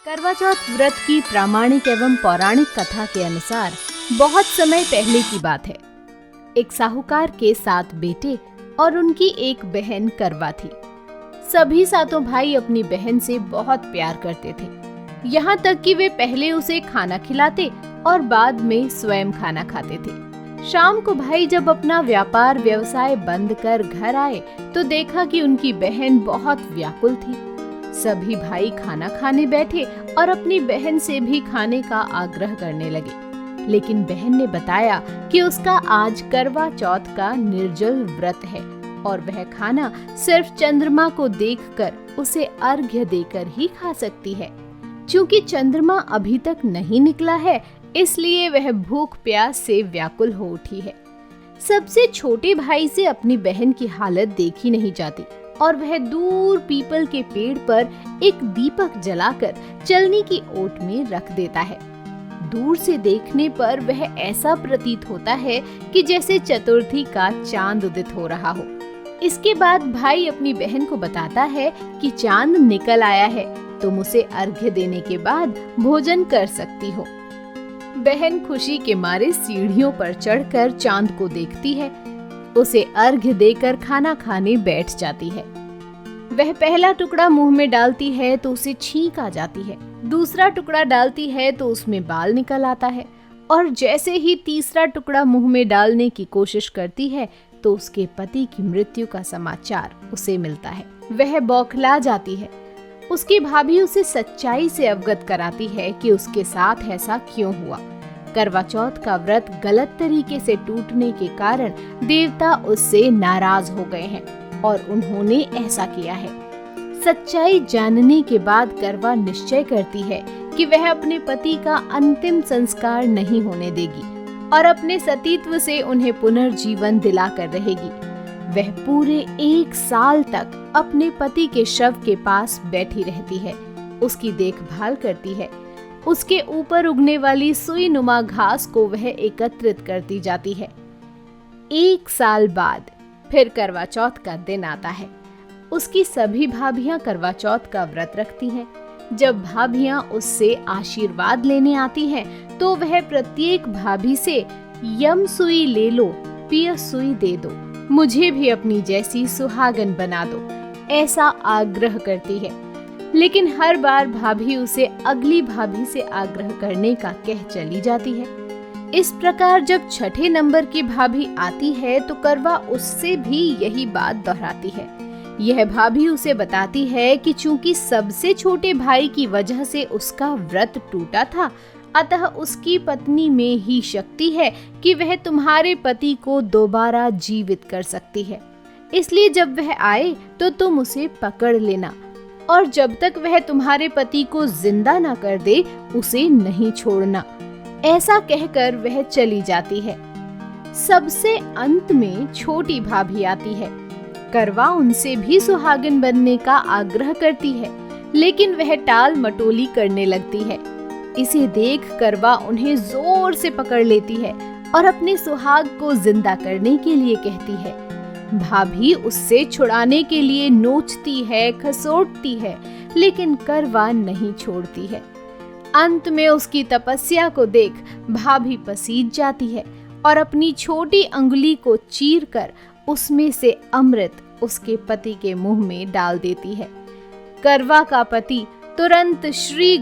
करवा चौथ व्रत की प्रामाणिक एवं पौराणिक कथा के अनुसार बहुत समय पहले की बात है। एक साहूकार के 7 बेटे और उनकी एक बहन करवा थी। सभी सातों भाई अपनी बहन से बहुत प्यार करते थे, यहाँ तक कि वे पहले उसे खाना खिलाते और बाद में स्वयं खाना खाते थे। शाम को भाई जब अपना व्यापार व्यवसाय बंद कर घर आए तो देखा कि उनकी बहन बहुत व्याकुल थी। सभी भाई खाना खाने बैठे और अपनी बहन से भी खाने का आग्रह करने लगे, लेकिन बहन ने बताया कि उसका आज करवा चौथ का निर्जल व्रत है और वह खाना सिर्फ चंद्रमा को देखकर उसे अर्घ्य देकर ही खा सकती है। चूंकि चंद्रमा अभी तक नहीं निकला है, इसलिए वह भूख प्यास से व्याकुल हो उठी है। सबसे छोटे भाई से अपनी बहन की हालत देखी नहीं जाती और वह दूर पीपल के पेड़ पर एक दीपक जलाकर चलनी की ओट में रख देता है। दूर से देखने पर वह ऐसा प्रतीत होता है कि जैसे चतुर्थी का चांद उदित हो रहा हो। इसके बाद भाई अपनी बहन को बताता है कि चांद निकल आया है, तुम उसे अर्घ्य देने के बाद भोजन कर सकती हो। बहन खुशी के मारे सीढ़ियों पर चढ़कर चांद को देखती है, उसे अर्घ्य देकर खाना खाने बैठ जाती है। वह पहला टुकड़ा मुंह में डालती है तो उसे छींक आ जाती है, दूसरा टुकड़ा डालती है तो उसमें बाल निकल आता है और जैसे ही तीसरा टुकड़ा मुंह में डालने की कोशिश करती है तो उसके पति की मृत्यु का समाचार उसे मिलता है। वह बौखला जाती है। उसकी भाभी उसे सच्चाई से अवगत कराती है कि उसके साथ ऐसा क्यों हुआ। करवा चौथ का व्रत गलत तरीके से टूटने के कारण देवता उससे नाराज हो गए हैं और उन्होंने ऐसा किया है। सच्चाई जानने के बाद करवा निश्चय करती है कि वह अपने पति का अंतिम संस्कार नहीं होने देगी और अपने सतीत्व से उन्हें पुनर्जीवन दिलाकर रहेगी। वह पूरे 1 साल तक अपने पति के शव के पास बैठी रहती है, उसकी देखभाल करती है। उसके ऊपर उगने वाली सुई नुमा घास को वह एकत्रित करती जाती है। 1 साल बाद फिर करवा चौथ का दिन आता है। उसकी सभी भाभियां करवा चौथ का व्रत रखती हैं। जब भाभियां उससे आशीर्वाद लेने आती हैं, तो वह प्रत्येक भाभी से यम सुई ले लो, पिय सुई दे दो, मुझे भी अपनी जैसी सुहागन बना दो, ऐसा आग्रह करती है। लेकिन हर बार भाभी उसे अगली भाभी से आग्रह करने का कह चली जाती है। इस प्रकार जब 6ठे नंबर की भाभी आती है तो करवा उससे भी यही बात दोहराती है। यह भाभी उसे बताती है कि चूंकि सबसे छोटे भाई की वजह से उसका व्रत टूटा था, अतः उसकी पत्नी में ही शक्ति है कि वह तुम्हारे पति को दोबारा जीवित कर सकती है। इसलिए जब वह आए तो तुम उसे पकड़ लेना और जब तक वह तुम्हारे पति को जिंदा न कर दे उसे नहीं छोड़ना। ऐसा कहकर वह चली जाती है। सबसे अंत में छोटी भाभी आती है। करवा उनसे भी सुहागिन बनने का आग्रह करती है, लेकिन वह टाल मटोली करने लगती है। इसे देख करवा उन्हें जोर से पकड़ लेती है और अपने सुहाग को जिंदा करने के लिए कहती है। भाभी उससे छुड़ाने के लिए नोचती है, खसोटती है, लेकिन करवा नहीं छोड़ती है। अंत में उसकी तपस्या को देख भाभी पसीज जाती है और अपनी छोटी अंगुली को चीरकर उसमें से अमृत उसके पति के मुंह में डाल देती है। करवा का पति तुरंत श्री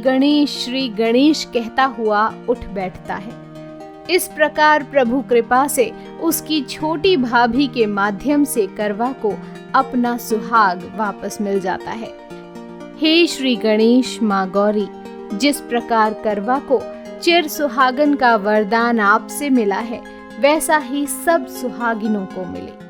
गणेश कहता हुआ उठ बैठता है। इस प्रकार प्रभु कृपा से उसकी छोटी भाभी के माध्यम से करवा को अपना सुहाग वापस मिल जाता है। हे श्री गणेश माँ गौरी, जिस प्रकार करवा को चिर सुहागन का वरदान आपसे मिला है, वैसा ही सब सुहागिनों को मिले।